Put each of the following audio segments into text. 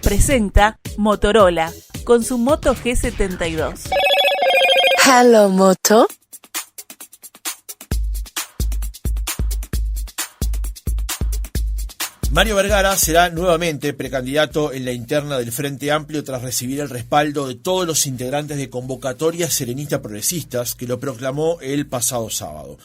presenta Motorola con su Moto G72. Hello, Moto. Mario Vergara será nuevamente precandidato en la interna del Frente Amplio tras recibir el respaldo de todos los integrantes de Convocatoria Serenista Progresistas, que lo proclamó el pasado sábado.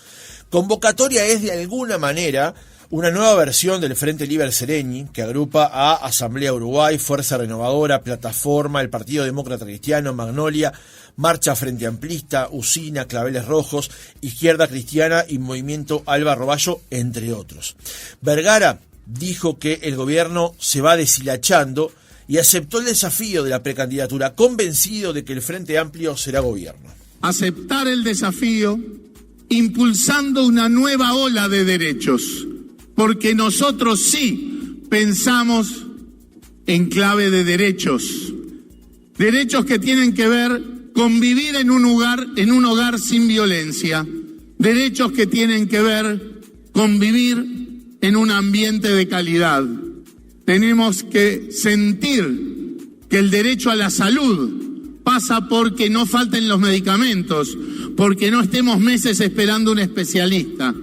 Convocatoria es de alguna manera una nueva versión del Frente Liber Sereñi, que agrupa a Asamblea Uruguay, Fuerza Renovadora, Plataforma, el Partido Demócrata Cristiano, Magnolia, Marcha Frente Amplista, Usina, Claveles Rojos, Izquierda Cristiana y Movimiento Alba Roballo, entre otros. Vergara dijo que el gobierno se va deshilachando y aceptó el desafío de la precandidatura, convencido de que el Frente Amplio será gobierno. Aceptar el desafío impulsando una nueva ola de derechos, porque nosotros sí pensamos en clave de derechos. Derechos que tienen que ver con vivir en un hogar sin violencia. Derechos que tienen que ver con vivir en un ambiente de calidad. Tenemos que sentir que el derecho a la salud pasa porque no falten los medicamentos, porque no estemos meses esperando un especialista.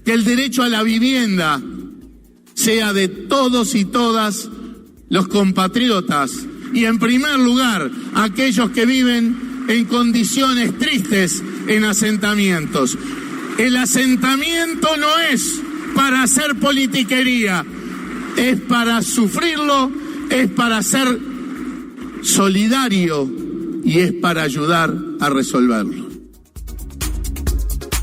Que el derecho a la vivienda sea de todos y todas los compatriotas. Y en primer lugar, aquellos que viven en condiciones tristes en asentamientos. El asentamiento no es para hacer politiquería, es para sufrirlo, es para ser solidario y es para ayudar a resolverlo.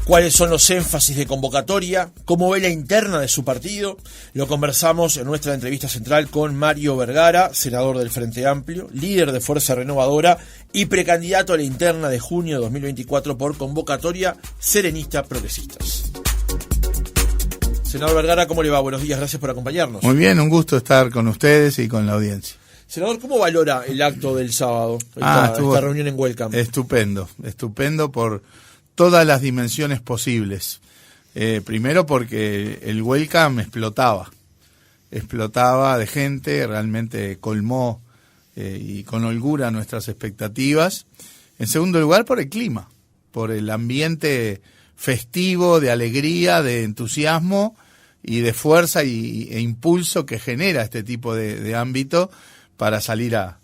¿Cuáles son los énfasis de Convocatoria? ¿Cómo ve la interna de su partido? Lo conversamos en nuestra entrevista central con Mario Vergara, senador del Frente Amplio, líder de Fuerza Renovadora y precandidato a la interna de junio de 2024 por Convocatoria Serenista Progresistas. Senador Vergara, ¿cómo le va? Buenos días, gracias por acompañarnos. Muy bien, un gusto estar con ustedes y con la audiencia. Senador, ¿cómo valora el acto del sábado, esta reunión en Welcome? Estupendo por todas las dimensiones posibles. Primero porque el Welcome explotaba de gente, realmente colmó y con holgura nuestras expectativas. En segundo lugar, por el clima, por el ambiente festivo, de alegría, de entusiasmo y de fuerza e impulso que genera este tipo de ámbito para salir a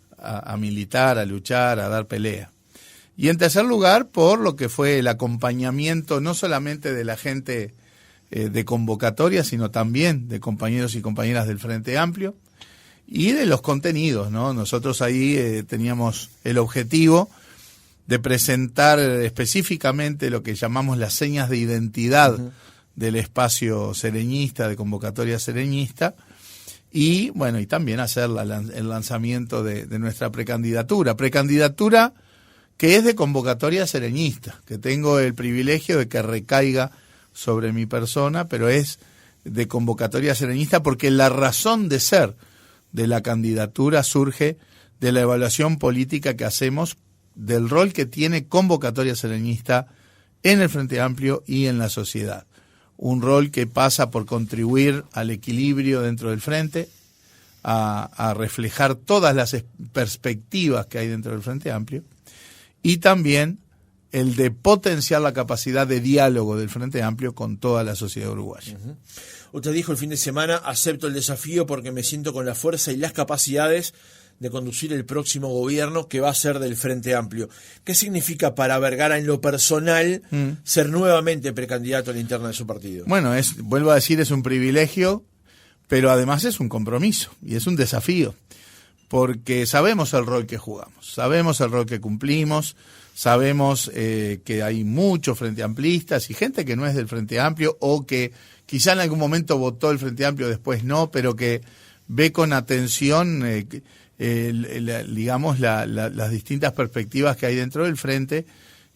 militar, a luchar, a dar pelea. Y en tercer lugar, por lo que fue el acompañamiento no solamente de la gente de Convocatoria, sino también de compañeros y compañeras del Frente Amplio y de los contenidos, ¿no? Nosotros ahí teníamos el objetivo de presentar específicamente lo que llamamos las señas de identidad del espacio sereñista, de Convocatoria Sereñista, y bueno, y también hacer el lanzamiento de nuestra precandidatura que es de Convocatoria Sereñista, que tengo el privilegio de que recaiga sobre mi persona, pero es de Convocatoria Sereñista porque la razón de ser de la candidatura surge de la evaluación política que hacemos del rol que tiene Convocatoria Sereñista en el Frente Amplio y en la sociedad. Un rol que pasa por contribuir al equilibrio dentro del Frente, a reflejar todas las perspectivas que hay dentro del Frente Amplio, y también el de potenciar la capacidad de diálogo del Frente Amplio con toda la sociedad uruguaya. Usted dijo el fin de semana, acepto el desafío porque me siento con la fuerza y las capacidades de conducir el próximo gobierno que va a ser del Frente Amplio. ¿Qué significa para Vergara en lo personal ser nuevamente precandidato a la interna de su partido? Bueno, vuelvo a decir, es un privilegio, pero además es un compromiso y es un desafío, porque sabemos el rol que jugamos, sabemos el rol que cumplimos, sabemos que hay muchos frente amplistas y gente que no es del Frente Amplio o que quizá en algún momento votó el Frente Amplio, después no, pero que ve con atención las distintas perspectivas que hay dentro del Frente.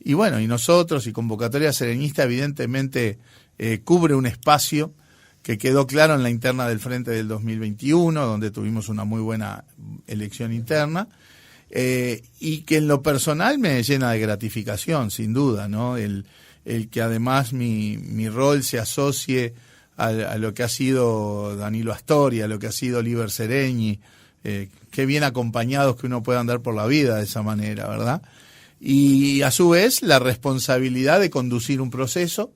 Y bueno, y nosotros y Convocatoria Serenista evidentemente cubre un espacio que quedó claro en la interna del Frente del 2021, donde tuvimos una muy buena elección interna, y que en lo personal me llena de gratificación, sin duda, ¿no? El que además mi rol se asocie a lo que ha sido Danilo Astori, a lo que ha sido Liber Sereñi, qué bien acompañados que uno pueda andar por la vida de esa manera, ¿verdad? Y a su vez la responsabilidad de conducir un proceso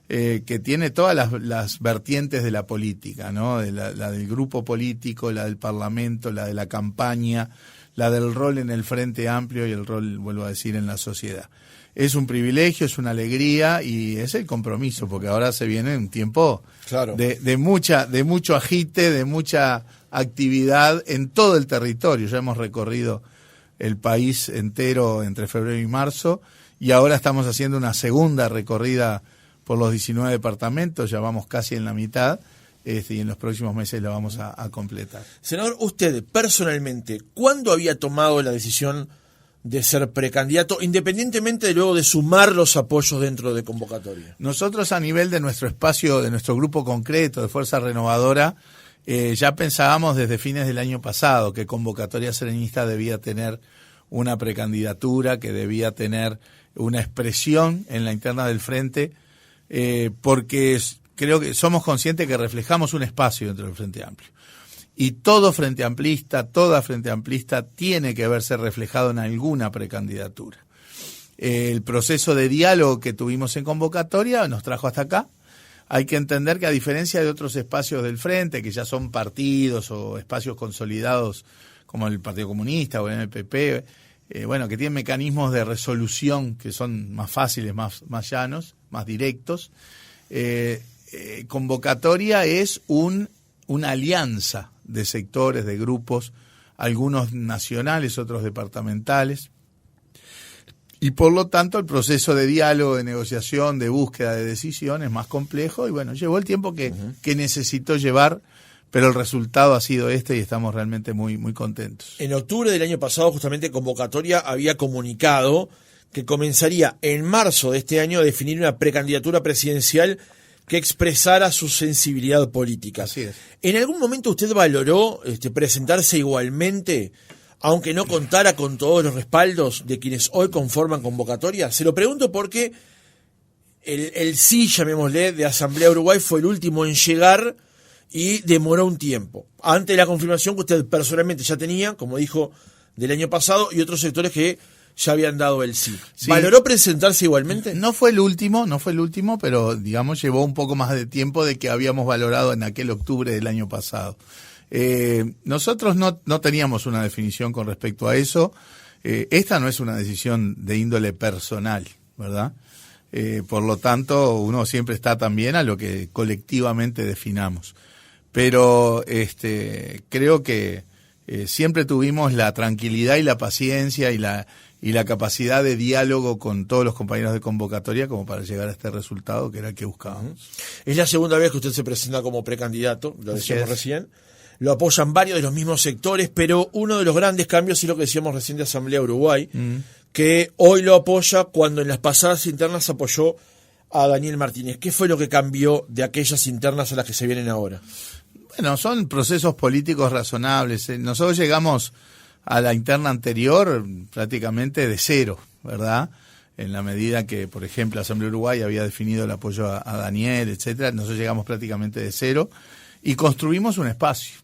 que tiene todas las vertientes de la política, ¿no? La del grupo político, la del parlamento, la de la campaña, la del rol en el Frente Amplio y el rol, vuelvo a decir, en la sociedad. Es un privilegio, es una alegría y es el compromiso, porque ahora se viene un tiempo claro. de mucho agite, de mucha actividad en todo el territorio. Ya hemos recorrido el país entero entre febrero y marzo y ahora estamos haciendo una segunda recorrida por los 19 departamentos, ya vamos casi en la mitad. Y en los próximos meses la vamos a completar. Senador, usted personalmente, ¿cuándo había tomado la decisión de ser precandidato, independientemente de luego de sumar los apoyos dentro de convocatoria? Nosotros a nivel de nuestro espacio, de nuestro grupo concreto de Fuerza Renovadora, ya pensábamos desde fines del año pasado que Convocatoria Serenista debía tener una precandidatura, que debía tener una expresión en la interna del Frente, porque creo que somos conscientes que reflejamos un espacio dentro del Frente Amplio. Y todo Frente Amplista, toda Frente Amplista tiene que verse reflejado en alguna precandidatura. El proceso de diálogo que tuvimos en convocatoria nos trajo hasta acá. Hay que entender que a diferencia de otros espacios del Frente, que ya son partidos o espacios consolidados como el Partido Comunista o el MPP, que tienen mecanismos de resolución que son más fáciles, más llanos, más directos, convocatoria es una alianza de sectores, de grupos, algunos nacionales, otros departamentales, y por lo tanto el proceso de diálogo, de negociación, de búsqueda de decisión es más complejo y llevó el tiempo que necesitó llevar, pero el resultado ha sido este y estamos realmente muy, muy contentos. En octubre del año pasado, justamente Convocatoria había comunicado que comenzaría en marzo de este año a definir una precandidatura presidencial que expresara su sensibilidad política. Así es. ¿En algún momento usted valoró presentarse igualmente, aunque no contara con todos los respaldos de quienes hoy conforman Convocatoria? Se lo pregunto porque el sí, llamémosle, de Asamblea Uruguay fue el último en llegar y demoró un tiempo. Ante la confirmación que usted personalmente ya tenía, como dijo, del año pasado, y otros sectores que ya habían dado el sí. ¿Valoró presentarse igualmente? No fue el último, pero digamos llevó un poco más de tiempo de que habíamos valorado en aquel octubre del año pasado. Nosotros no teníamos una definición con respecto a eso. Esta no es una decisión de índole personal, ¿verdad? Por lo tanto, uno siempre está también a lo que colectivamente definamos. Pero creo que siempre tuvimos la tranquilidad y la paciencia y la capacidad de diálogo con todos los compañeros de Convocatoria como para llegar a este resultado que era el que buscábamos. Es la segunda vez que usted se presenta como precandidato, lo decíamos recién. Lo apoyan varios de los mismos sectores, pero uno de los grandes cambios es lo que decíamos recién de Asamblea Uruguay, que hoy lo apoya cuando en las pasadas internas apoyó a Daniel Martínez. ¿Qué fue lo que cambió de aquellas internas a las que se vienen ahora? Bueno, son procesos políticos razonables. Nosotros llegamos a la interna anterior prácticamente de cero, ¿verdad? En la medida que, por ejemplo, Asamblea Uruguay había definido el apoyo a Daniel, etcétera, nosotros llegamos prácticamente de cero y construimos un espacio.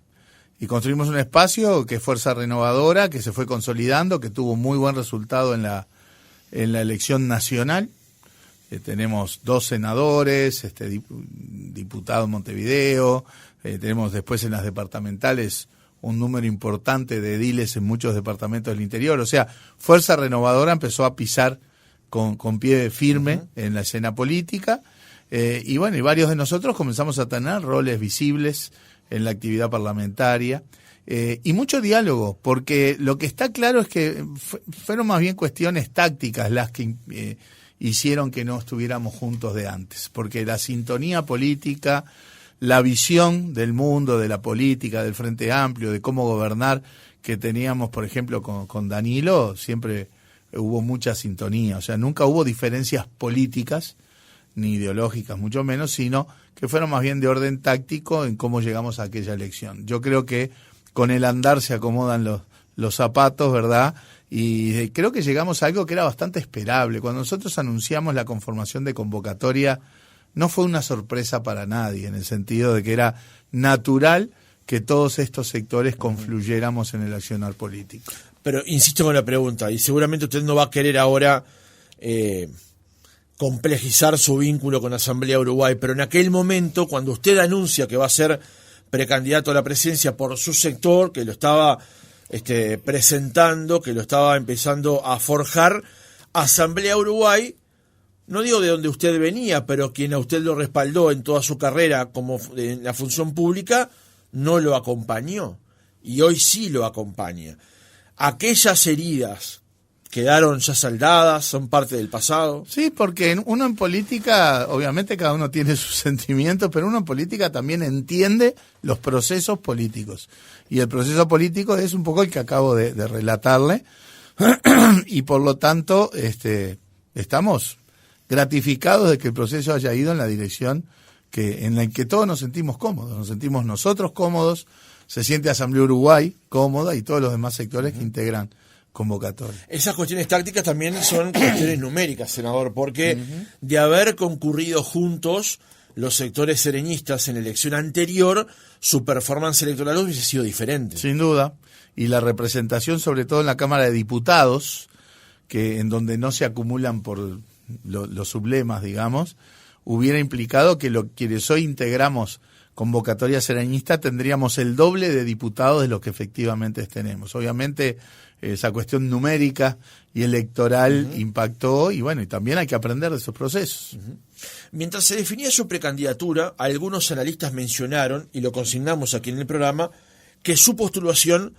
Y construimos un espacio que es Fuerza Renovadora, que se fue consolidando, que tuvo muy buen resultado en la elección nacional. Tenemos 2 senadores, diputado en Montevideo, tenemos después en las departamentales un número importante de ediles en muchos departamentos del interior. O sea, Fuerza Renovadora empezó a pisar con pie firme en la escena política y varios de nosotros comenzamos a tener roles visibles en la actividad parlamentaria y mucho diálogo, porque lo que está claro es que fueron más bien cuestiones tácticas las que hicieron que no estuviéramos juntos de antes, porque la sintonía política, la visión del mundo, de la política, del Frente Amplio, de cómo gobernar que teníamos, por ejemplo, con Danilo, siempre hubo mucha sintonía. O sea, nunca hubo diferencias políticas, ni ideológicas, mucho menos, sino que fueron más bien de orden táctico en cómo llegamos a aquella elección. Yo creo que con el andar se acomodan los zapatos, ¿verdad? Y creo que llegamos a algo que era bastante esperable. Cuando nosotros anunciamos la conformación de Convocatoria, no fue una sorpresa para nadie, en el sentido de que era natural que todos estos sectores confluyéramos en el accionar político. Pero insisto con la pregunta, y seguramente usted no va a querer ahora complejizar su vínculo con Asamblea Uruguay, pero en aquel momento, cuando usted anuncia que va a ser precandidato a la presidencia por su sector, que lo estaba presentando, que lo estaba empezando a forjar, Asamblea Uruguay, no digo de donde usted venía, pero quien a usted lo respaldó en toda su carrera como en la función pública, no lo acompañó, y hoy sí lo acompaña. Aquellas heridas quedaron ya saldadas, son parte del pasado. Sí, porque uno en política, obviamente cada uno tiene sus sentimientos, pero uno en política también entiende los procesos políticos. Y el proceso político es un poco el que acabo de relatarle, y por lo tanto estamos gratificados de que el proceso haya ido en la dirección en la que todos nos sentimos cómodos. Nos sentimos nosotros cómodos, se siente Asamblea Uruguay cómoda y todos los demás sectores que integran convocatoria. Esas cuestiones tácticas también son cuestiones numéricas, senador, porque de haber concurrido juntos los sectores sereñistas en la elección anterior, su performance electoral hubiese sido diferente. Sin duda, y la representación sobre todo en la Cámara de Diputados, que en donde no se acumulan por los sublemas, digamos, hubiera implicado que quienes hoy integramos convocatoria sereñista tendríamos el doble de diputados de los que efectivamente tenemos. Obviamente esa cuestión numérica y electoral impactó, y bueno, y también hay que aprender de esos procesos. Mientras se definía su precandidatura, algunos analistas mencionaron, y lo consignamos aquí en el programa, que su postulación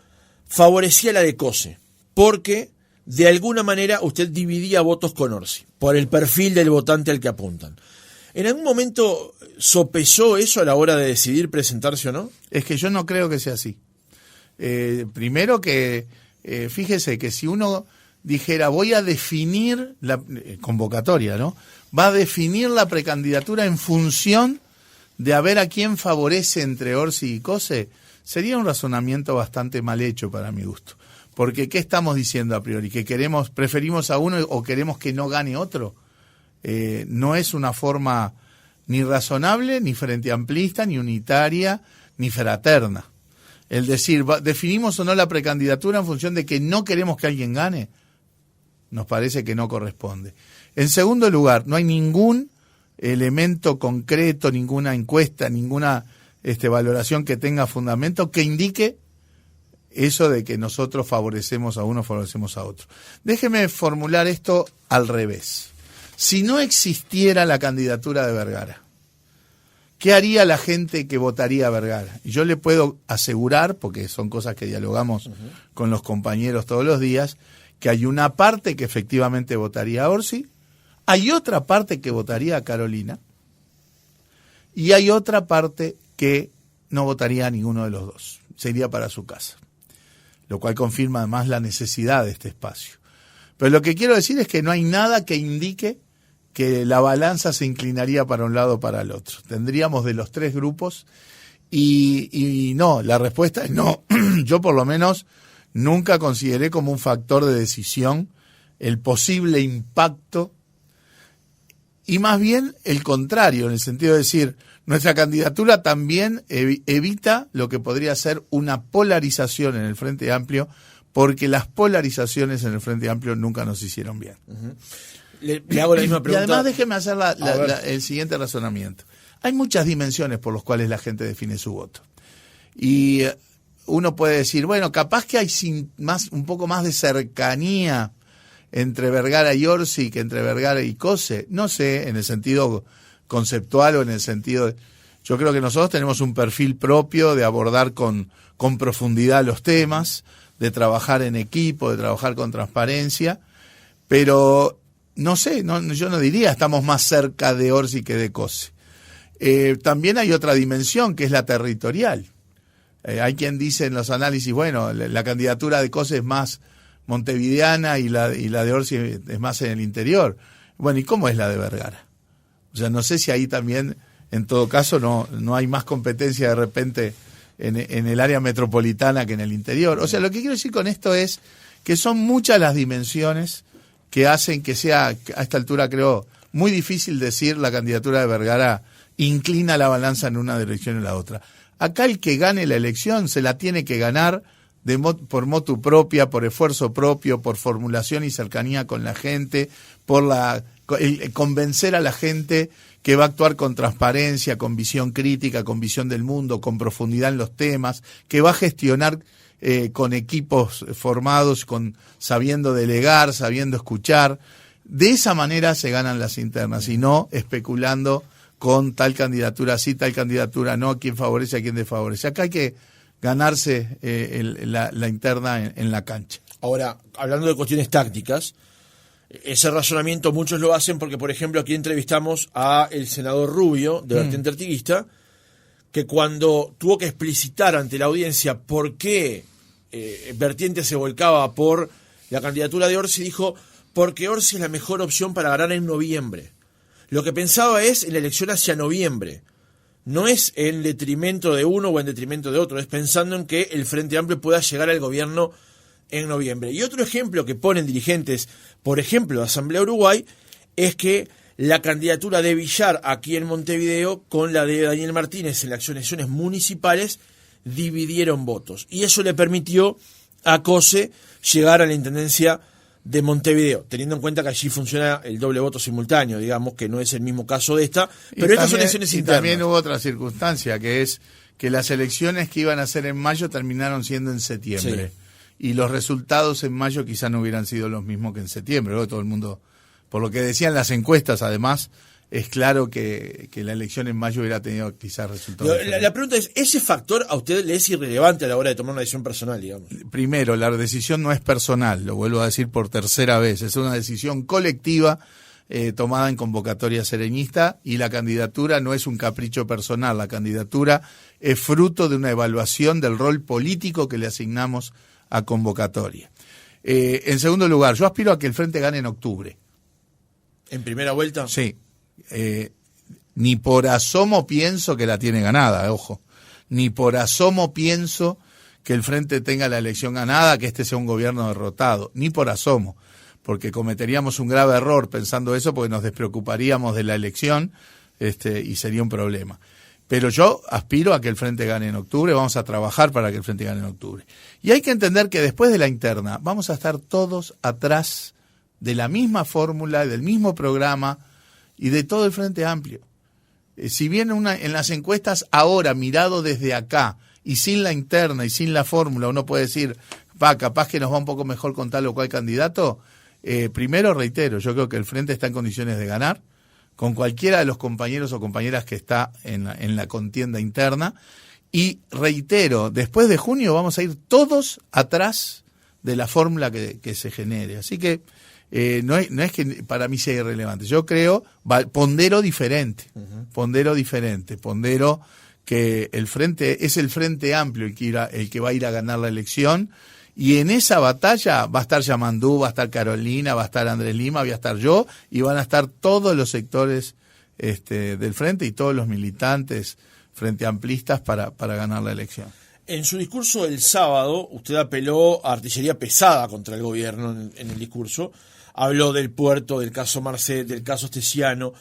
favorecía la de Cose, porque de alguna manera usted dividía votos con Orsi, por el perfil del votante al que apuntan. ¿En algún momento sopesó eso a la hora de decidir presentarse o no? Es que yo no creo que sea así. Primero que, fíjese que si uno dijera voy a definir la convocatoria, ¿no? Va a definir la precandidatura en función de a ver a quién favorece entre Orsi y Cose, sería un razonamiento bastante mal hecho para mi gusto. Porque ¿qué estamos diciendo a priori? ¿Que preferimos a uno o queremos que no gane otro? No es una forma ni razonable, ni frente amplista, ni unitaria, ni fraterna. El decir, definimos o no la precandidatura en función de que no queremos que alguien gane, nos parece que no corresponde. En segundo lugar, no hay ningún elemento concreto, ninguna encuesta, ninguna valoración que tenga fundamento que indique eso de que nosotros favorecemos a uno, favorecemos a otro. Déjeme formular esto al revés. Si no existiera la candidatura de Vergara, ¿qué haría la gente que votaría a Vergara? Y yo le puedo asegurar, porque son cosas que dialogamos con los compañeros todos los días, que hay una parte que efectivamente votaría a Orsi, hay otra parte que votaría a Carolina, y hay otra parte que no votaría a ninguno de los dos, se iría para su casa, lo cual confirma además la necesidad de este espacio. Pero lo que quiero decir es que no hay nada que indique que la balanza se inclinaría para un lado o para el otro. Tendríamos de los tres grupos y no, la respuesta es no. Yo por lo menos nunca consideré como un factor de decisión el posible impacto, y más bien el contrario, en el sentido de decir, nuestra candidatura también evita lo que podría ser una polarización en el Frente Amplio, porque las polarizaciones en el Frente Amplio nunca nos hicieron bien. Le hago la misma pregunta. Y además déjeme hacer el siguiente razonamiento. Hay muchas dimensiones por las cuales la gente define su voto. Y uno puede decir, bueno, capaz que hay un poco más de cercanía entre Vergara y Orsi que entre Vergara y Cose. No sé, en el sentido conceptual o en el sentido... Yo creo que nosotros tenemos un perfil propio de abordar con profundidad los temas, de trabajar en equipo, de trabajar con transparencia, pero... No sé, yo no diría estamos más cerca de Orsi que de Cose. También hay otra dimensión que es la territorial. Hay quien dice en los análisis, bueno, la candidatura de Cose es más montevideana y la de Orsi es más en el interior. Bueno, ¿y cómo es la de Vergara? O sea, no sé si ahí también, en todo caso, no hay más competencia de repente en el área metropolitana que en el interior. O sea, lo que quiero decir con esto es que son muchas las dimensiones que hacen que sea, a esta altura creo, muy difícil decir la candidatura de Vergara inclina la balanza en una dirección o en la otra. Acá el que gane la elección se la tiene que ganar por motu propia, por esfuerzo propio, por formulación y cercanía con la gente, por convencer a la gente que va a actuar con transparencia, con visión crítica, con visión del mundo, con profundidad en los temas, que va a gestionar con equipos formados, sabiendo delegar, sabiendo escuchar. De esa manera se ganan las internas y no especulando con tal candidatura sí, tal candidatura no, quién favorece, a quién desfavorece. Acá hay que ganarse la interna en la cancha. Ahora, hablando de cuestiones tácticas, ese razonamiento muchos lo hacen porque, por ejemplo, aquí entrevistamos a el senador Rubio, de vertiente artiguista, que cuando tuvo que explicitar ante la audiencia por qué vertiente se volcaba por la candidatura de Orsi, dijo, porque Orsi es la mejor opción para ganar en noviembre. Lo que pensaba es en la elección hacia noviembre. No es en detrimento de uno o en detrimento de otro, es pensando en que el Frente Amplio pueda llegar al gobierno en noviembre. Y otro ejemplo que ponen dirigentes, por ejemplo, de Asamblea Uruguay, es que la candidatura de Villar aquí en Montevideo con la de Daniel Martínez en las elecciones municipales dividieron votos. Y eso le permitió a Cose llegar a la intendencia de Montevideo, teniendo en cuenta que allí funciona el doble voto simultáneo, digamos que no es el mismo caso de esta, pero estas son elecciones internas. También hubo otra circunstancia, que es que las elecciones que iban a ser en mayo terminaron siendo en septiembre. Sí. Y los resultados en mayo quizá no hubieran sido los mismos que en septiembre. Luego todo el mundo, por lo que decían las encuestas, además, es claro que la elección en mayo hubiera tenido quizás resultados diferentes. La pregunta es, ¿ese factor a usted le es irrelevante a la hora de tomar una decisión personal, digamos? Primero, la decisión no es personal, lo vuelvo a decir por tercera vez, es una decisión colectiva tomada en convocatoria serenista y la candidatura no es un capricho personal, la candidatura es fruto de una evaluación del rol político que le asignamos a convocatoria. En segundo lugar, yo aspiro a que el Frente gane en octubre. ¿En primera vuelta? Sí. Ni por asomo pienso que la tiene ganada, ojo. Ni por asomo pienso que el Frente tenga la elección ganada, que este sea un gobierno derrotado. Ni por asomo. Porque cometeríamos un grave error pensando eso, porque nos despreocuparíamos de la elección y sería un problema. Pero yo aspiro a que el Frente gane en octubre, vamos a trabajar para que el Frente gane en octubre. Y hay que entender que después de la interna vamos a estar todos atrás de la misma fórmula, del mismo programa y de todo el Frente Amplio. Si bien en las encuestas ahora, mirado desde acá, y sin la interna y sin la fórmula, uno puede decir, capaz que nos va un poco mejor con tal o cual candidato, primero reitero, yo creo que el Frente está en condiciones de ganar, con cualquiera de los compañeros o compañeras que está en la contienda interna, y reitero, después de junio vamos a ir todos atrás de la fórmula que se genere. Así que no es que para mí sea irrelevante. Yo creo, pondero diferente, pondero que el Frente es el Frente Amplio el que va a ir a ganar la elección, y en esa batalla va a estar Yamandú, va a estar Carolina, va a estar Andrés Lima, voy a estar yo, y van a estar todos los sectores del Frente y todos los militantes frente amplistas para ganar la elección. En su discurso del sábado, usted apeló a artillería pesada contra el gobierno en el discurso. Habló del puerto, del caso Marcet, del caso Esteciano,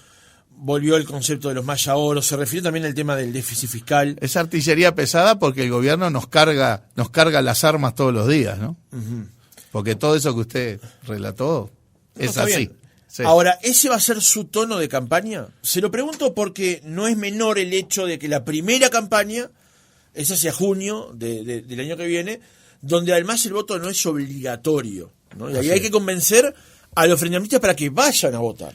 volvió el concepto de los Maya Oro, se refirió también al tema del déficit fiscal. Es artillería pesada porque el gobierno nos carga las armas todos los días, ¿no? Uh-huh. Porque todo eso que usted relató es así. Sí. Ahora, ¿ese va a ser su tono de campaña? Se lo pregunto porque no es menor el hecho de que la primera campaña es hacia junio del año que viene, donde además el voto no es obligatorio, ¿no? Y ahí hay que convencer a los frentistas para que vayan a votar.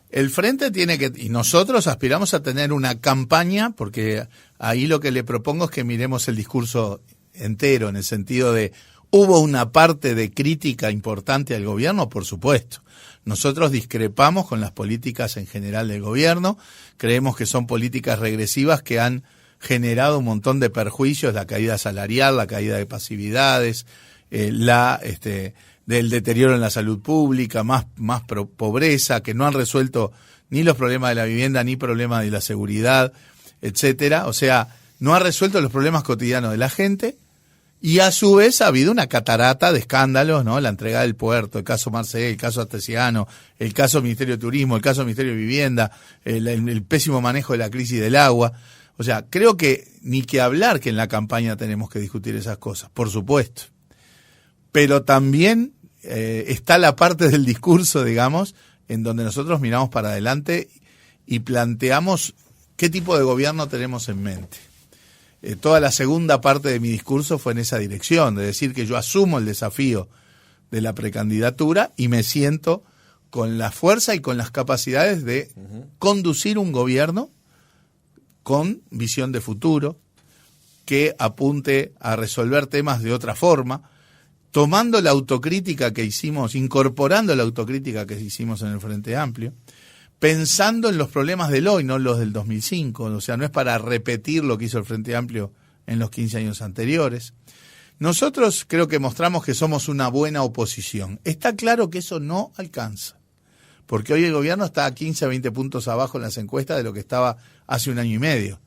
El Frente tiene que, y nosotros aspiramos a tener una campaña, porque ahí lo que le propongo es que miremos el discurso entero, en el sentido de, ¿hubo una parte de crítica importante al gobierno? Por supuesto. Nosotros discrepamos con las políticas en general del gobierno, creemos que son políticas regresivas que han generado un montón de perjuicios, la caída salarial, la caída de pasividades, del deterioro en la salud pública, más pobreza, que no han resuelto ni los problemas de la vivienda, ni problemas de la seguridad, etcétera. O sea, no ha resuelto los problemas cotidianos de la gente, y a su vez ha habido una catarata de escándalos, ¿no? La entrega del puerto, el caso Marcet, el caso Astesiano, el caso Ministerio de Turismo, el caso Ministerio de Vivienda, el pésimo manejo de la crisis del agua. O sea, creo que ni que hablar que en la campaña tenemos que discutir esas cosas, por supuesto. Pero también está la parte del discurso, digamos, en donde nosotros miramos para adelante y planteamos qué tipo de gobierno tenemos en mente. Toda la segunda parte de mi discurso fue en esa dirección, de decir que yo asumo el desafío de la precandidatura y me siento con la fuerza y con las capacidades de conducir un gobierno con visión de futuro, que apunte a resolver temas de otra forma, tomando la autocrítica que hicimos, incorporando la autocrítica que hicimos en el Frente Amplio, pensando en los problemas del hoy, no los del 2005, o sea, no es para repetir lo que hizo el Frente Amplio en los 15 años anteriores. Nosotros creo que mostramos que somos una buena oposición. Está claro que eso no alcanza, porque hoy el gobierno está a 15 a 20 puntos abajo en las encuestas de lo que estaba hace un año y medio,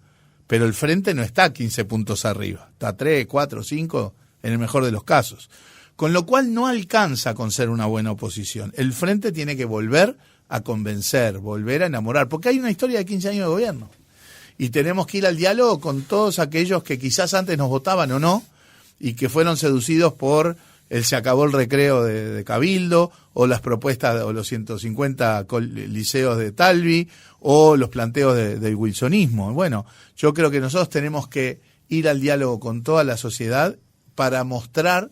pero el Frente no está a 15 puntos arriba, está a 3, 4, 5 en el mejor de los casos. Con lo cual no alcanza con ser una buena oposición. El Frente tiene que volver a convencer, volver a enamorar, porque hay una historia de 15 años de gobierno. Y tenemos que ir al diálogo con todos aquellos que quizás antes nos votaban o no, y que fueron seducidos por el se acabó el recreo de Cabildo, o las propuestas, o los 150 liceos de Talvi, o los planteos del wilsonismo. Bueno, yo creo que nosotros tenemos que ir al diálogo con toda la sociedad para mostrar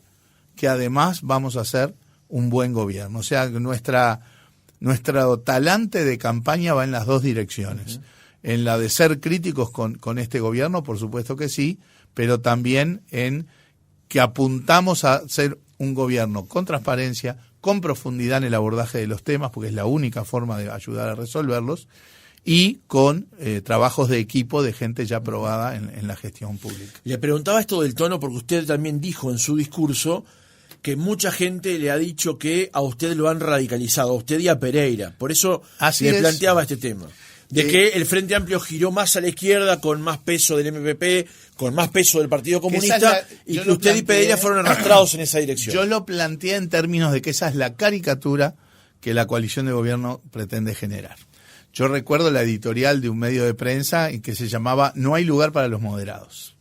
que además vamos a hacer un buen gobierno. O sea, nuestro talante de campaña va en las dos direcciones. En la de ser críticos con este gobierno, por supuesto que sí, pero también en que apuntamos a ser un gobierno con transparencia, con profundidad en el abordaje de los temas, porque es la única forma de ayudar a resolverlos, y con trabajos de equipo de gente ya probada en la gestión pública. Le preguntaba esto del tono porque usted también dijo en su discurso que mucha gente le ha dicho que a usted lo han radicalizado, a usted y a Pereira. Por eso le planteaba este tema. De que el Frente Amplio giró más a la izquierda, con más peso del MPP, con más peso del Partido Comunista, y que usted y Pereira fueron arrastrados en esa dirección. Yo lo planteé en términos de que esa es la caricatura que la coalición de gobierno pretende generar. Yo recuerdo la editorial de un medio de prensa que se llamaba "No hay lugar para los moderados",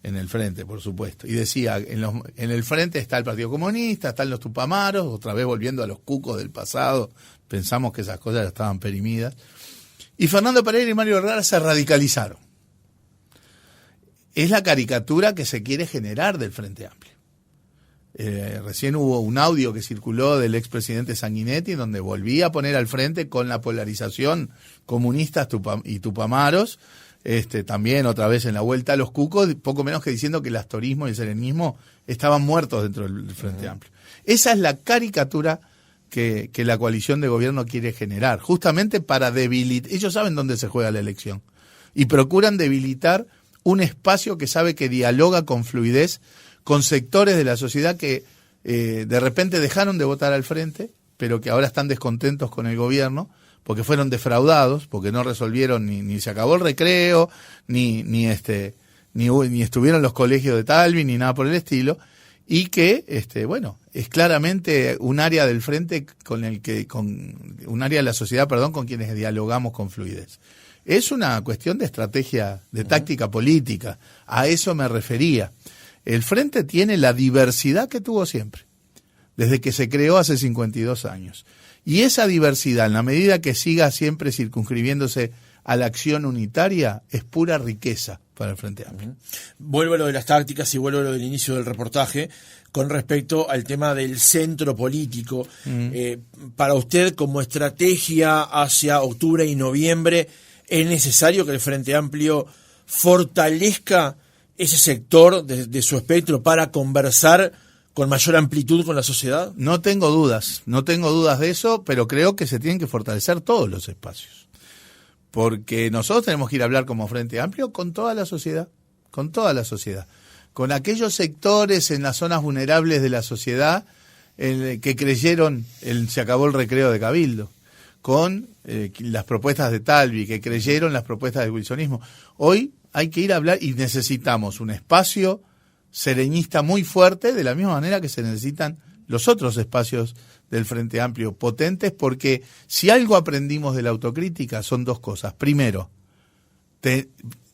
en el Frente, por supuesto. Y decía, en el Frente está el Partido Comunista, están los tupamaros, otra vez volviendo a los cucos del pasado, pensamos que esas cosas ya estaban perimidas. Y Fernando Pereira y Mario Herrera se radicalizaron. Es la caricatura que se quiere generar del Frente Amplio. Recién hubo un audio que circuló del expresidente Sanguinetti, donde volvía a poner al frente con la polarización comunistas y tupamaros, también otra vez en la vuelta a los cucos, poco menos que diciendo que el astorismo y el serenismo estaban muertos dentro del Frente Amplio. Esa es la caricatura que la coalición de gobierno quiere generar, justamente para debilitar. Ellos saben dónde se juega la elección y procuran debilitar un espacio que sabe que dialoga con fluidez con sectores de la sociedad que de repente dejaron de votar al Frente, pero que ahora están descontentos con el gobierno porque fueron defraudados, porque no resolvieron ni se acabó el recreo, ni estuvieron los colegios de Talvi, ni nada por el estilo, y que es claramente un área del Frente con un área de la sociedad, con quienes dialogamos con fluidez. Es una cuestión de estrategia, de táctica política. A eso me refería. El Frente tiene la diversidad que tuvo siempre, desde que se creó hace 52 años. Y esa diversidad, en la medida que siga siempre circunscribiéndose a la acción unitaria, es pura riqueza para el Frente Amplio. Vuelvo a lo de las tácticas y vuelvo a lo del inicio del reportaje con respecto al tema del centro político. Para usted, como estrategia hacia octubre y noviembre, ¿es necesario que el Frente Amplio fortalezca ese sector de su espectro para conversar con mayor amplitud con la sociedad? No tengo dudas de eso, pero creo que se tienen que fortalecer todos los espacios. Porque nosotros tenemos que ir a hablar como Frente Amplio con toda la sociedad, con aquellos sectores en las zonas vulnerables de la sociedad que creyeron se acabó el recreo de Cabildo, con las propuestas de Talvi, que creyeron las propuestas del wilsonismo. Hoy hay que ir a hablar y necesitamos un espacio sereñista muy fuerte, de la misma manera que se necesitan los otros espacios del Frente Amplio potentes, porque si algo aprendimos de la autocrítica son dos cosas. Primero,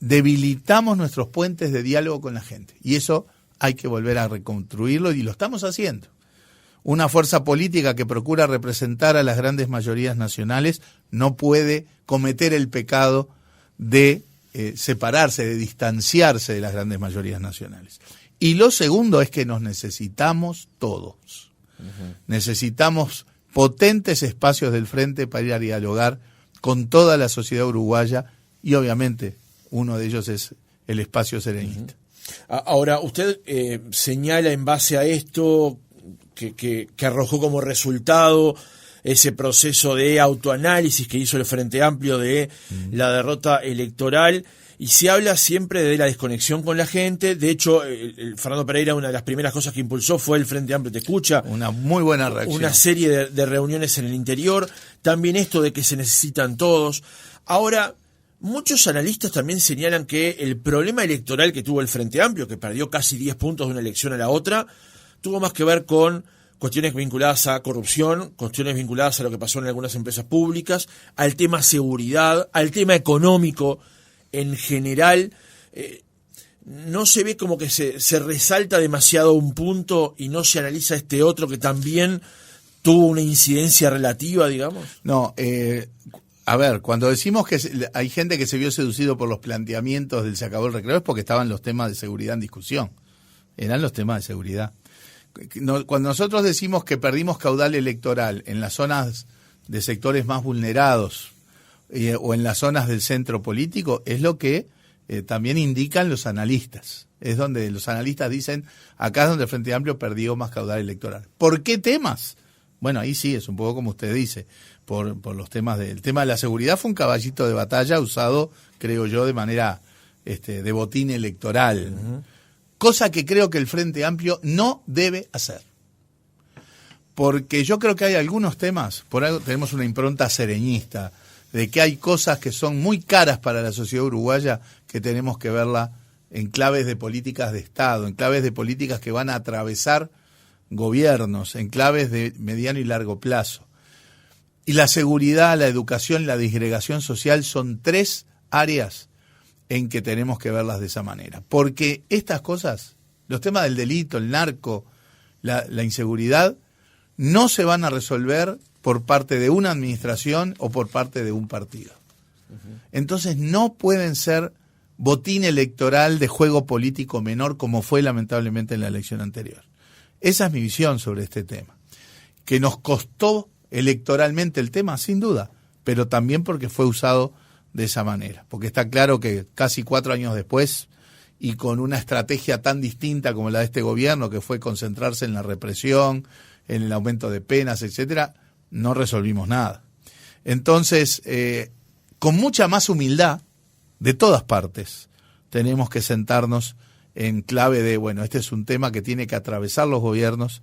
debilitamos nuestros puentes de diálogo con la gente. Y eso hay que volver a reconstruirlo y lo estamos haciendo. Una fuerza política que procura representar a las grandes mayorías nacionales no puede cometer el pecado de separarse, de distanciarse de las grandes mayorías nacionales. Y lo segundo es que nos necesitamos todos. Necesitamos potentes espacios del frente para ir a dialogar con toda la sociedad uruguaya y obviamente uno de ellos es el espacio serenista. Ahora, usted señala en base a esto que arrojó como resultado ese proceso de autoanálisis que hizo el Frente Amplio de la derrota electoral, y se habla siempre de la desconexión con la gente. De hecho, Fernando Pereira, una de las primeras cosas que impulsó fue el Frente Amplio Te Escucha. Una muy buena reacción. Una serie de reuniones en el interior. También esto de que se necesitan todos. Ahora, muchos analistas también señalan que el problema electoral que tuvo el Frente Amplio, que perdió casi 10 puntos de una elección a la otra, tuvo más que ver con cuestiones vinculadas a corrupción, cuestiones vinculadas a lo que pasó en algunas empresas públicas, al tema seguridad, al tema económico en general. No se ve como que se resalta demasiado un punto y no se analiza este otro que también tuvo una incidencia relativa, digamos. No, a ver, cuando decimos que hay gente que se vio seducido por los planteamientos del se acabó el recreo es porque estaban los temas de seguridad en discusión. Eran los temas de seguridad. Cuando nosotros decimos que perdimos caudal electoral en las zonas de sectores más vulnerados o en las zonas del centro político, es lo que también indican los analistas. Es donde los analistas dicen, acá es donde el Frente Amplio perdió más caudal electoral. ¿Por qué temas? Bueno, ahí sí, es un poco como usted dice, por los temas el tema de la seguridad fue un caballito de batalla usado, creo yo, de manera de botín electoral. Cosa que creo que el Frente Amplio no debe hacer. Porque yo creo que hay algunos temas, por algo tenemos una impronta sereñista, de que hay cosas que son muy caras para la sociedad uruguaya que tenemos que verla en claves de políticas de Estado, en claves de políticas que van a atravesar gobiernos, en claves de mediano y largo plazo. Y la seguridad, la educación, la disgregación social son 3 áreas en que tenemos que verlas de esa manera. Porque estas cosas, los temas del delito, el narco, la inseguridad, no se van a resolver por parte de una administración o por parte de un partido. Entonces no pueden ser botín electoral de juego político menor como fue lamentablemente en la elección anterior. Esa es mi visión sobre este tema. Que nos costó electoralmente el tema, sin duda, pero también porque fue usado de esa manera, porque está claro que casi 4 años después y con una estrategia tan distinta como la de este gobierno, que fue concentrarse en la represión, en el aumento de penas, etcétera, no resolvimos nada. Entonces, con mucha más humildad de todas partes, tenemos que sentarnos en clave de, bueno, este es un tema que tiene que atravesar los gobiernos.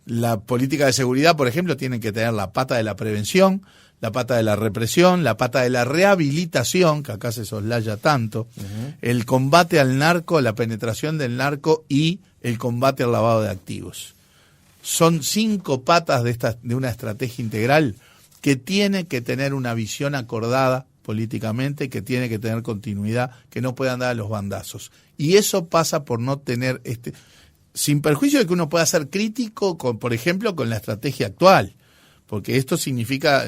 La política de seguridad, por ejemplo, tiene que tener la pata de la prevención, la pata de la represión, la pata de la rehabilitación, que acá se soslaya tanto, el combate al narco, la penetración del narco y el combate al lavado de activos. Son 5 patas de una estrategia integral que tiene que tener una visión acordada políticamente, que tiene que tener continuidad, que no puede andar a los bandazos. Y eso pasa por no tener, sin perjuicio de que uno pueda ser crítico, por ejemplo, con la estrategia actual. Porque esto significa,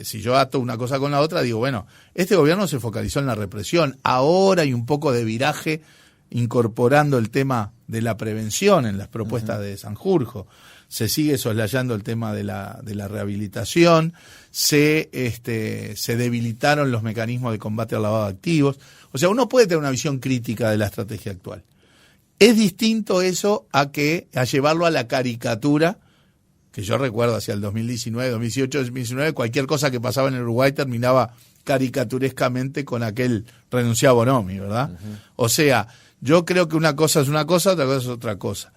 si yo ato una cosa con la otra, digo, bueno, este gobierno se focalizó en la represión, ahora hay un poco de viraje incorporando el tema de la prevención en las propuestas de Sanjurjo, se sigue soslayando el tema de la rehabilitación, se debilitaron los mecanismos de combate al lavado de activos, o sea, uno puede tener una visión crítica de la estrategia actual. Es distinto eso a llevarlo a la caricatura, que yo recuerdo hacia el 2019, 2018, 2019, cualquier cosa que pasaba en el Uruguay terminaba caricaturescamente con aquel renunciado Bonomi, ¿verdad? O sea, yo creo que una cosa es una cosa, otra cosa es otra cosa.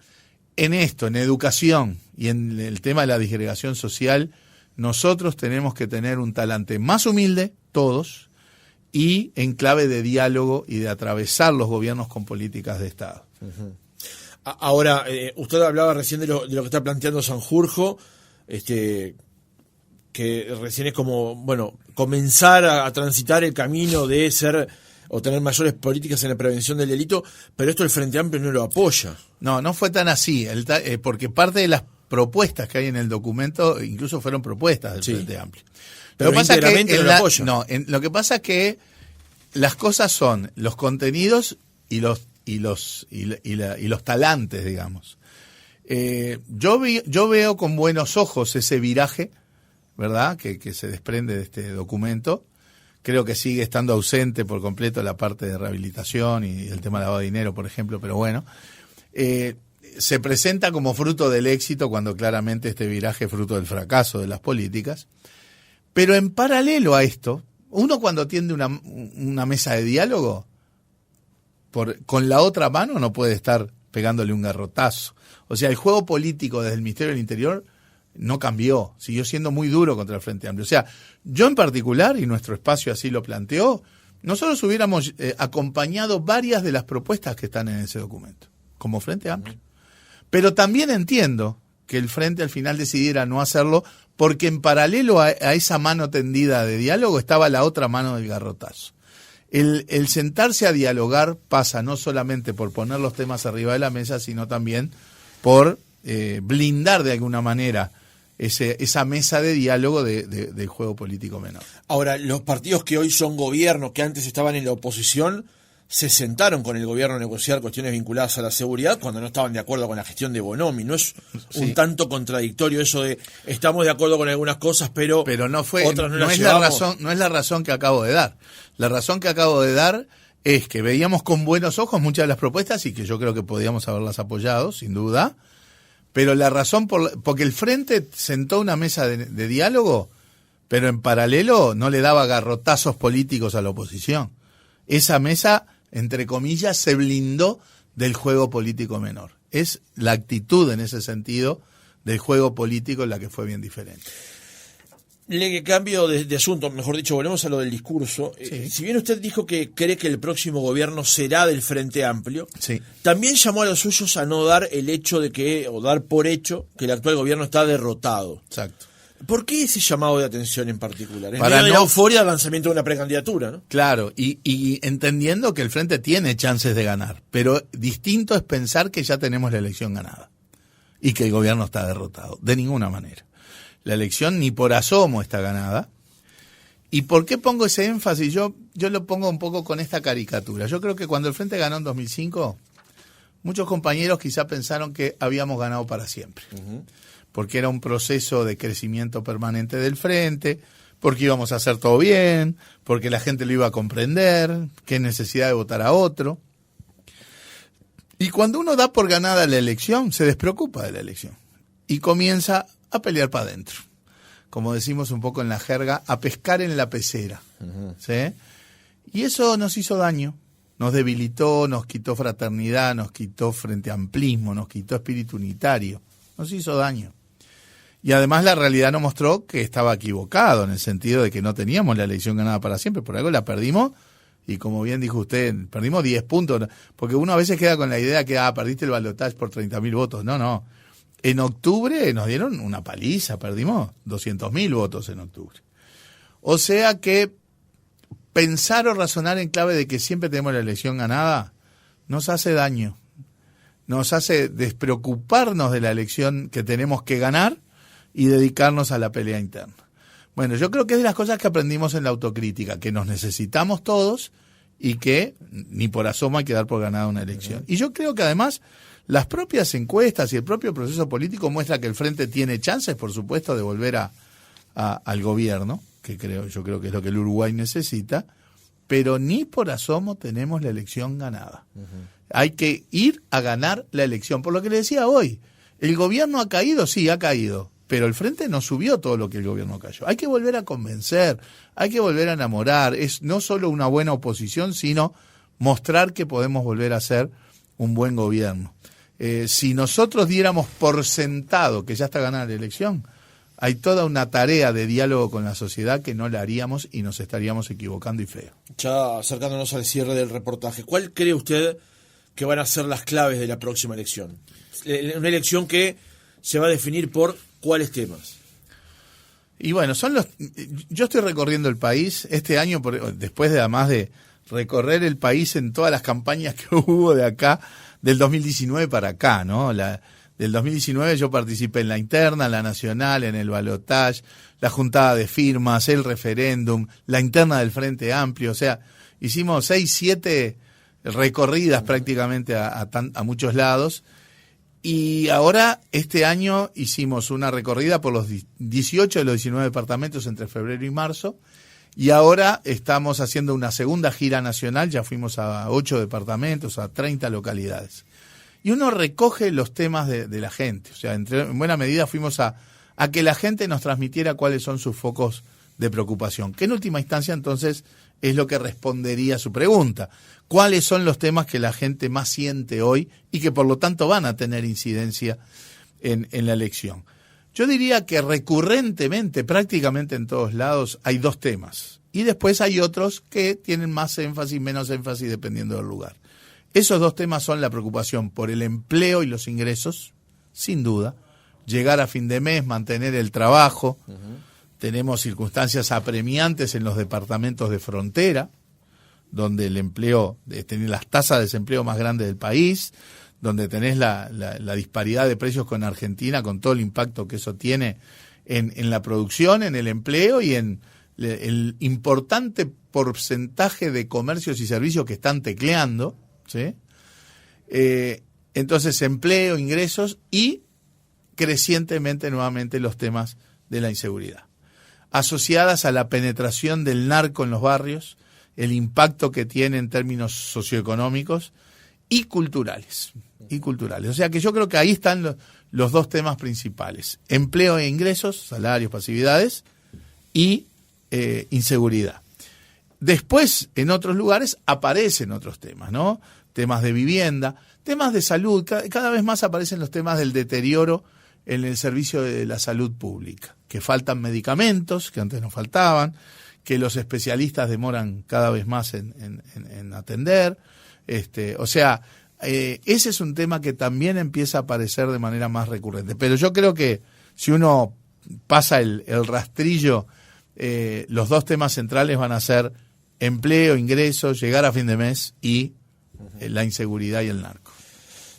En esto, en educación y en el tema de la disgregación social, nosotros tenemos que tener un talante más humilde, todos, y en clave de diálogo y de atravesar los gobiernos con políticas de Estado. Ahora, usted hablaba recién de lo que está planteando Sanjurjo, que recién es como, bueno, comenzar a transitar el camino de ser o tener mayores políticas en la prevención del delito, pero esto el Frente Amplio no lo apoya. No fue tan así, porque parte de las propuestas que hay en el documento incluso fueron propuestas del Frente Amplio. Pero íntegramente no lo apoya. Lo que pasa es que las cosas son los contenidos y los talantes, digamos. Yo veo con buenos ojos ese viraje, ¿verdad?, que se desprende de este documento. Creo que sigue estando ausente por completo la parte de rehabilitación y el tema de lavado de dinero, por ejemplo, pero bueno. Se presenta como fruto del éxito cuando claramente este viraje es fruto del fracaso de las políticas. Pero en paralelo a esto, uno cuando tiende una mesa de diálogo, con la otra mano no puede estar pegándole un garrotazo. O sea, el juego político desde el Ministerio del Interior no cambió, siguió siendo muy duro contra el Frente Amplio. O sea, yo en particular, y nuestro espacio así lo planteó, nosotros hubiéramos acompañado varias de las propuestas que están en ese documento, como Frente Amplio. Pero también entiendo que el Frente al final decidiera no hacerlo, porque en paralelo a esa mano tendida de diálogo estaba la otra mano del garrotazo. El sentarse a dialogar pasa no solamente por poner los temas arriba de la mesa, sino también por blindar de alguna manera esa mesa de diálogo del juego político menor. Ahora, los partidos que hoy son gobierno, que antes estaban en la oposición, se sentaron con el gobierno a negociar cuestiones vinculadas a la seguridad cuando no estaban de acuerdo con la gestión de Bonomi. ¿No es un tanto contradictorio eso de estamos de acuerdo con algunas cosas, pero no fue, otras no es la razón que acabo de dar. La razón que acabo de dar es que veíamos con buenos ojos muchas de las propuestas y que yo creo que podíamos haberlas apoyado, sin duda, pero la razón porque el Frente sentó una mesa de diálogo, pero en paralelo no le daba garrotazos políticos a la oposición. Esa mesa, entre comillas, se blindó del juego político menor. Es la actitud en ese sentido del juego político la que fue bien diferente. Le cambio de asunto, mejor dicho, volvemos a lo del discurso. Sí. Si bien usted dijo que cree que el próximo gobierno será del Frente Amplio, sí, también llamó a los suyos a no dar el hecho de que, o dar por hecho, que el actual gobierno está derrotado. Exacto. ¿Por qué ese llamado de atención en particular? Es Para la euforia del lanzamiento de una precandidatura, ¿no? Claro, y entendiendo que el Frente tiene chances de ganar, pero distinto es pensar que ya tenemos la elección ganada y que el gobierno está derrotado. De ninguna manera. La elección ni por asomo está ganada. ¿Y por qué pongo ese énfasis? Yo lo pongo un poco con esta caricatura. Yo creo que cuando el Frente ganó en 2005, muchos compañeros quizá pensaron que habíamos ganado para siempre. Uh-huh. Porque era un proceso de crecimiento permanente del Frente, porque íbamos a hacer todo bien, porque la gente lo iba a comprender, qué necesidad de votar a otro. Y cuando uno da por ganada la elección, se despreocupa de la elección y comienza a pelear para adentro. Como decimos un poco en la jerga, a pescar en la pecera. Uh-huh. ¿Sí? Y eso nos hizo daño, nos debilitó, nos quitó fraternidad, nos quitó frente amplismo, nos quitó espíritu unitario, nos hizo daño. Y además la realidad nos mostró que estaba equivocado, en el sentido de que no teníamos la elección ganada para siempre, por algo la perdimos, y como bien dijo usted, perdimos 10 puntos, porque uno a veces queda con la idea que perdiste el balotaje por 30.000 votos. No. En octubre nos dieron una paliza, perdimos 200.000 votos en octubre. O sea que pensar o razonar en clave de que siempre tenemos la elección ganada nos hace daño, nos hace despreocuparnos de la elección que tenemos que ganar y dedicarnos a la pelea interna. Bueno, yo creo que es de las cosas que aprendimos en la autocrítica, que nos necesitamos todos y que ni por asomo hay que dar por ganada una elección. Y yo creo que además las propias encuestas y el propio proceso político muestra que el Frente tiene chances, por supuesto, de volver al gobierno, que yo creo que es lo que el Uruguay necesita, pero ni por asomo tenemos la elección ganada. Uh-huh. Hay que ir a ganar la elección. Por lo que le decía hoy, ¿el gobierno ha caído? Sí, ha caído. Pero el Frente no subió todo lo que el gobierno cayó. Hay que volver a convencer, hay que volver a enamorar. Es no solo una buena oposición, sino mostrar que podemos volver a ser un buen gobierno. Si nosotros diéramos por sentado que ya está ganada la elección, hay toda una tarea de diálogo con la sociedad que no la haríamos y nos estaríamos equivocando y feo. Ya acercándonos al cierre del reportaje, ¿cuál cree usted que van a ser las claves de la próxima elección? Una elección que se va a definir por ¿cuáles temas? Y bueno, yo estoy recorriendo el país este año, después de además de recorrer el país en todas las campañas que hubo de acá, del 2019 para acá, ¿no? Del 2019 yo participé en la interna, en la nacional, en el balotaje, la juntada de firmas, el referéndum, la interna del Frente Amplio, o sea, hicimos 6, 7 recorridas prácticamente a muchos lados. Y ahora, este año, hicimos una recorrida por los 18 de los 19 departamentos entre febrero y marzo. Y ahora estamos haciendo una segunda gira nacional, ya fuimos a 8 departamentos, a 30 localidades. Y uno recoge los temas de la gente. O sea, en buena medida fuimos a que la gente nos transmitiera cuáles son sus focos de preocupación. Que en última instancia, entonces, es lo que respondería a su pregunta. ¿Cuáles son los temas que la gente más siente hoy y que por lo tanto van a tener incidencia en la elección? Yo diría que recurrentemente, prácticamente en todos lados, hay 2 temas. Y después hay otros que tienen más énfasis, menos énfasis, dependiendo del lugar. Esos 2 temas son la preocupación por el empleo y los ingresos, sin duda. Llegar a fin de mes, mantener el trabajo. Tenemos circunstancias apremiantes en los departamentos de frontera, donde el empleo, tenés las tasas de desempleo más grandes del país, donde tenés la disparidad de precios con Argentina, con todo el impacto que eso tiene en la producción, en el empleo y en el importante porcentaje de comercios y servicios que están tecleando, ¿sí? Entonces, empleo, ingresos y crecientemente nuevamente los temas de la inseguridad, asociadas a la penetración del narco en los barrios, el impacto que tiene en términos socioeconómicos y culturales. O sea que yo creo que ahí están los 2 temas principales: empleo e ingresos, salarios, pasividades y inseguridad. Después, en otros lugares, aparecen otros temas, ¿no? Temas de vivienda, temas de salud. Cada vez más aparecen los temas del deterioro en el servicio de la salud pública, que faltan medicamentos, que antes no faltaban, que los especialistas demoran cada vez más en atender. Ese es un tema que también empieza a aparecer de manera más recurrente. Pero yo creo que si uno pasa el rastrillo, los 2 temas centrales van a ser empleo, ingresos, llegar a fin de mes y la inseguridad y el narco.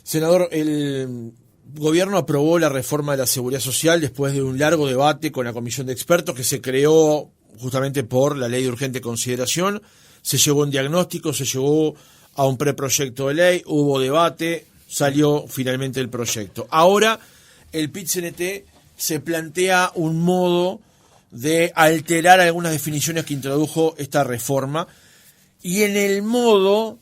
Senador, el gobierno aprobó la reforma de la seguridad social después de un largo debate con la comisión de expertos que se creó justamente por la ley de urgente consideración. Se llegó a un diagnóstico, se llegó a un preproyecto de ley, hubo debate, salió finalmente el proyecto. Ahora el PIT-CNT se plantea un modo de alterar algunas definiciones que introdujo esta reforma, y en el modo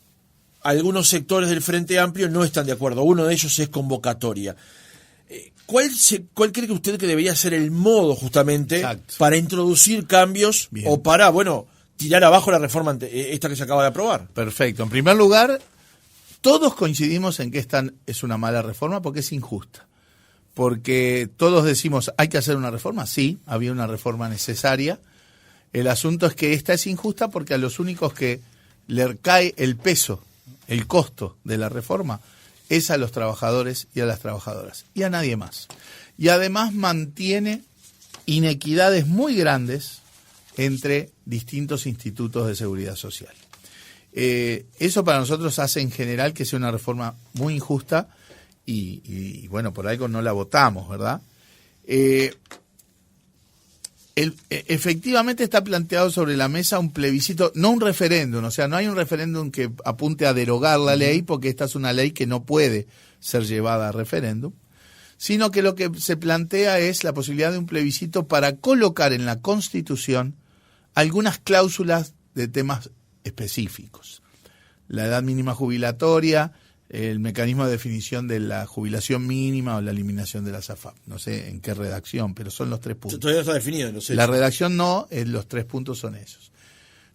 algunos sectores del Frente Amplio no están de acuerdo. Uno de ellos es convocatoria. ¿Cuál cree que usted que debería ser el modo justamente para introducir cambios o para, tirar abajo la reforma esta que se acaba de aprobar? Perfecto. En primer lugar, todos coincidimos en que esta es una mala reforma porque es injusta. Porque todos decimos, ¿hay que hacer una reforma? Sí, había una reforma necesaria. El asunto es que esta es injusta porque a los únicos que le cae el peso, el costo de la reforma, es a los trabajadores y a las trabajadoras, y a nadie más. Y además mantiene inequidades muy grandes entre distintos institutos de seguridad social. Eso para nosotros hace en general que sea una reforma muy injusta y por algo no la votamos, ¿verdad? Efectivamente está planteado sobre la mesa un plebiscito, no un referéndum, o sea, no hay un referéndum que apunte a derogar la ley, porque esta es una ley que no puede ser llevada a referéndum, sino que lo que se plantea es la posibilidad de un plebiscito para colocar en la Constitución algunas cláusulas de temas específicos. La edad mínima jubilatoria, el mecanismo de definición de la jubilación mínima o la eliminación de la SAFAP. No sé en qué redacción, pero son los 3 puntos. Todavía no está definido, no sé. La redacción no, los 3 puntos son esos.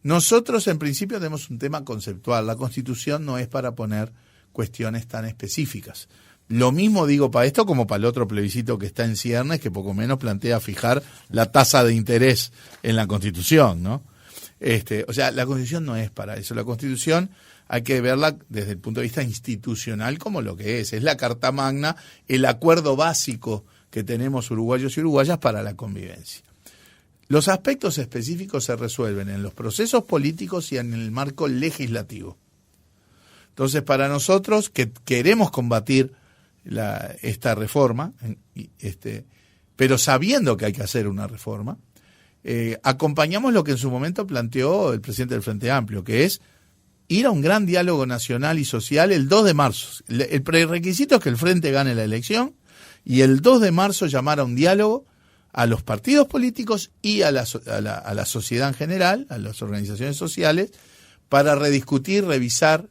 Nosotros en principio tenemos un tema conceptual. La Constitución no es para poner cuestiones tan específicas. Lo mismo digo para esto como para el otro plebiscito que está en ciernes, que poco menos plantea fijar la tasa de interés en la Constitución, ¿no? O sea, la Constitución no es para eso. La Constitución hay que verla desde el punto de vista institucional como lo que es. Es la Carta Magna, el acuerdo básico que tenemos uruguayos y uruguayas para la convivencia. Los aspectos específicos se resuelven en los procesos políticos y en el marco legislativo. Entonces, para nosotros que queremos combatir esta reforma, pero sabiendo que hay que hacer una reforma, acompañamos lo que en su momento planteó el presidente del Frente Amplio, que es ir a un gran diálogo nacional y social el 2 de marzo. El prerequisito es que el Frente gane la elección y el 2 de marzo llamar a un diálogo a los partidos políticos y a la sociedad en general, a las organizaciones sociales, para rediscutir, revisar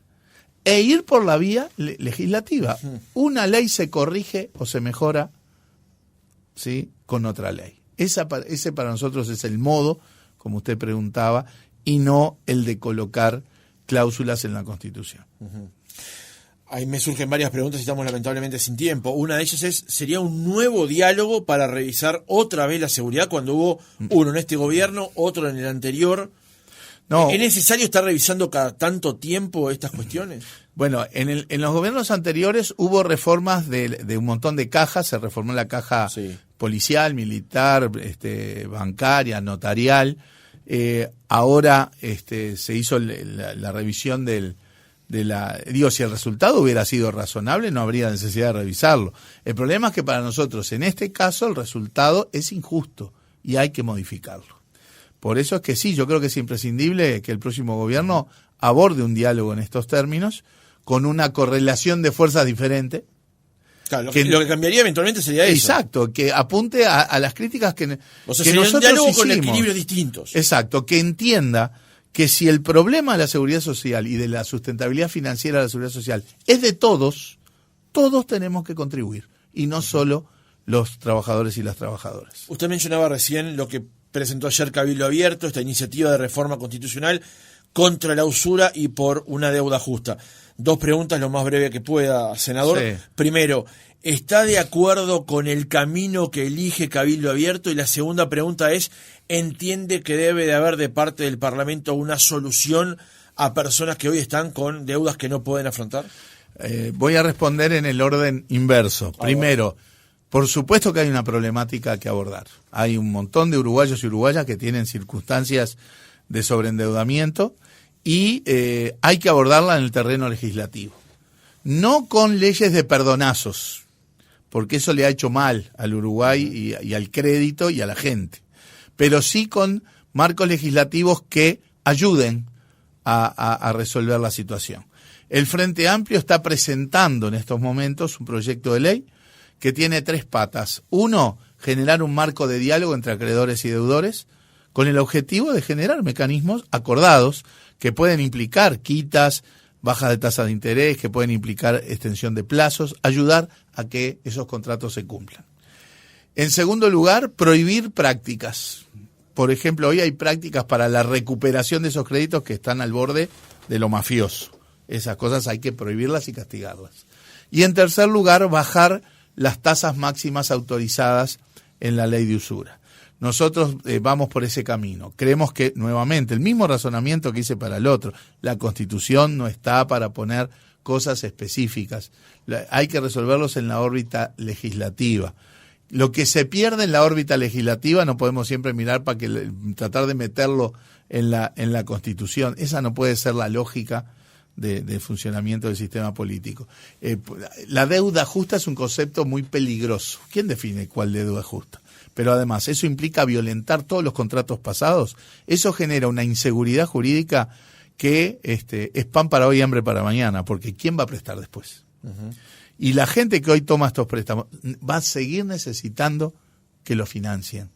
e ir por la vía legislativa. Una ley se corrige o se mejora, ¿sí?, con otra ley. Ese para nosotros es el modo, como usted preguntaba, y no el de colocar cláusulas en la Constitución. Ahí me surgen varias preguntas y estamos lamentablemente sin tiempo. Una de ellas ¿sería un nuevo diálogo para revisar otra vez la seguridad cuando hubo uno en este gobierno, otro en el anterior? No. ¿Es necesario estar revisando cada tanto tiempo estas cuestiones? Bueno, en los gobiernos anteriores hubo reformas de un montón de cajas. Se reformó la caja policial, militar, bancaria, notarial. Ahora se hizo la revisión si el resultado hubiera sido razonable, no habría necesidad de revisarlo. El problema es que para nosotros, en este caso, el resultado es injusto y hay que modificarlo. Por eso es que sí, yo creo que es imprescindible que el próximo gobierno aborde un diálogo en estos términos, con una correlación de fuerzas diferente. Claro, lo que cambiaría eventualmente sería eso. Exacto, que apunte a las críticas que nosotros un diálogo hicimos. Con equilibrios distintos. Exacto, que entienda que si el problema de la seguridad social y de la sustentabilidad financiera de la seguridad social es de todos, todos tenemos que contribuir, y no solo los trabajadores y las trabajadoras. Usted mencionaba recién lo que presentó ayer Cabildo Abierto, esta iniciativa de reforma constitucional contra la usura y por una deuda justa. Dos preguntas lo más breve que pueda, senador. Sí. Primero, ¿está de acuerdo con el camino que elige Cabildo Abierto? Y la segunda pregunta ¿entiende que debe de haber de parte del Parlamento una solución a personas que hoy están con deudas que no pueden afrontar? Voy a responder en el orden inverso. Primero, por supuesto que hay una problemática que abordar. Hay un montón de uruguayos y uruguayas que tienen circunstancias de sobreendeudamiento y hay que abordarla en el terreno legislativo. No con leyes de perdonazos, porque eso le ha hecho mal al Uruguay y al crédito y a la gente, pero sí con marcos legislativos que ayuden a resolver la situación. El Frente Amplio está presentando en estos momentos un proyecto de ley que tiene 3 patas. 1, generar un marco de diálogo entre acreedores y deudores con el objetivo de generar mecanismos acordados que pueden implicar quitas, bajas de tasa de interés, que pueden implicar extensión de plazos, ayudar a que esos contratos se cumplan. En segundo lugar, prohibir prácticas. Por ejemplo, hoy hay prácticas para la recuperación de esos créditos que están al borde de lo mafioso. Esas cosas hay que prohibirlas y castigarlas. Y en tercer lugar, bajar las tasas máximas autorizadas en la ley de usura. Nosotros vamos por ese camino. Creemos que, nuevamente, el mismo razonamiento que hice para el otro, la Constitución no está para poner cosas específicas. Hay que resolverlos en la órbita legislativa. Lo que se pierde en la órbita legislativa no podemos siempre mirar para tratar de meterlo en la Constitución. Esa no puede ser la lógica de funcionamiento del sistema político. La deuda justa es un concepto muy peligroso. ¿Quién define cuál deuda es justa? Pero además, eso implica violentar todos los contratos pasados. Eso genera una inseguridad jurídica que es pan para hoy y hambre para mañana, porque ¿quién va a prestar después? Uh-huh. Y la gente que hoy toma estos préstamos va a seguir necesitando que lo financien.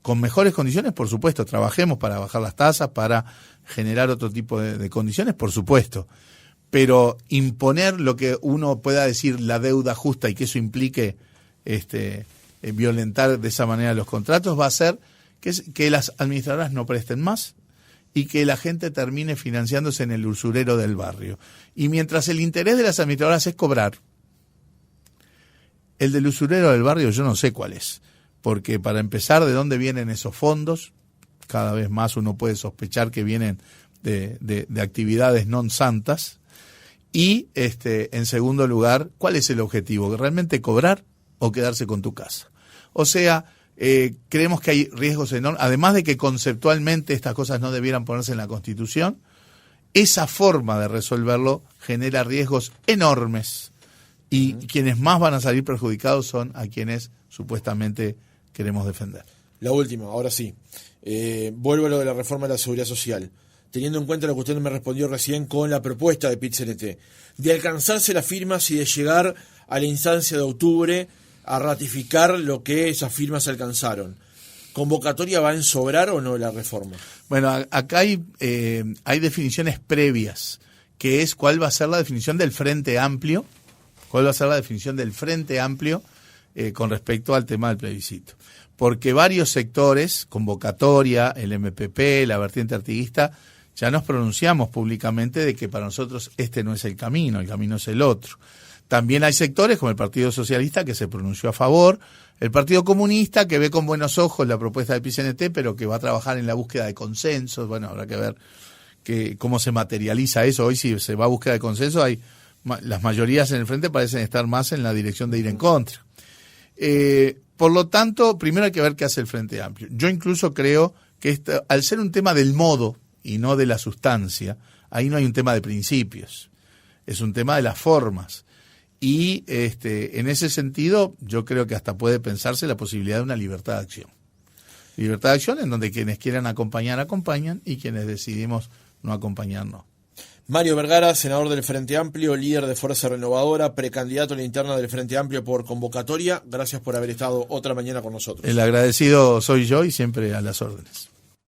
Con mejores condiciones, por supuesto, trabajemos para bajar las tasas, para generar otro tipo de condiciones, por supuesto. Pero imponer lo que uno pueda decir la deuda justa y que eso implique violentar de esa manera los contratos va a hacer que las administradoras no presten más y que la gente termine financiándose en el usurero del barrio. Y mientras el interés de las administradoras es cobrar, el del usurero del barrio yo no sé cuál es. Porque para empezar, ¿de dónde vienen esos fondos? Cada vez más uno puede sospechar que vienen de actividades non santas. Y en segundo lugar, ¿cuál es el objetivo? ¿Realmente cobrar o quedarse con tu casa? O sea, Creemos que hay riesgos enormes, además de que conceptualmente estas cosas no debieran ponerse en la Constitución. Esa forma de resolverlo genera riesgos enormes y quienes más van a salir perjudicados son a quienes supuestamente queremos defender. La última, ahora sí. Vuelvo a lo de la reforma de la seguridad social. Teniendo en cuenta lo que usted me respondió recién con la propuesta de PIT-CNT, de alcanzarse las firmas y de llegar a la instancia de octubre a ratificar lo que esas firmas alcanzaron. ¿Convocatoria va a ensobrar o no la reforma? Bueno, acá hay definiciones previas, que es cuál va a ser la definición del Frente Amplio, con respecto al tema del plebiscito. Porque varios sectores, convocatoria, el MPP, la vertiente artiguista, ya nos pronunciamos públicamente de que para nosotros este no es el camino es el otro. También hay sectores como el Partido Socialista que se pronunció a favor, el Partido Comunista que ve con buenos ojos la propuesta del PIT-CNT, pero que va a trabajar en la búsqueda de consensos. Bueno, habrá que ver cómo se materializa eso. Hoy si se va a búsqueda de consenso, las mayorías en el frente parecen estar más en la dirección de ir en contra. Por lo tanto, primero hay que ver qué hace el Frente Amplio. Yo incluso creo que al ser un tema del modo y no de la sustancia, ahí no hay un tema de principios, es un tema de las formas. Y en ese sentido, yo creo que hasta puede pensarse la posibilidad de una libertad de acción. Libertad de acción en donde quienes quieran acompañar, acompañan, y quienes decidimos no acompañar, no. Mario Vergara, senador del Frente Amplio, líder de Fuerza Renovadora, precandidato a la interna del Frente Amplio por convocatoria. Gracias por haber estado otra mañana con nosotros. El agradecido soy yo y siempre a las órdenes.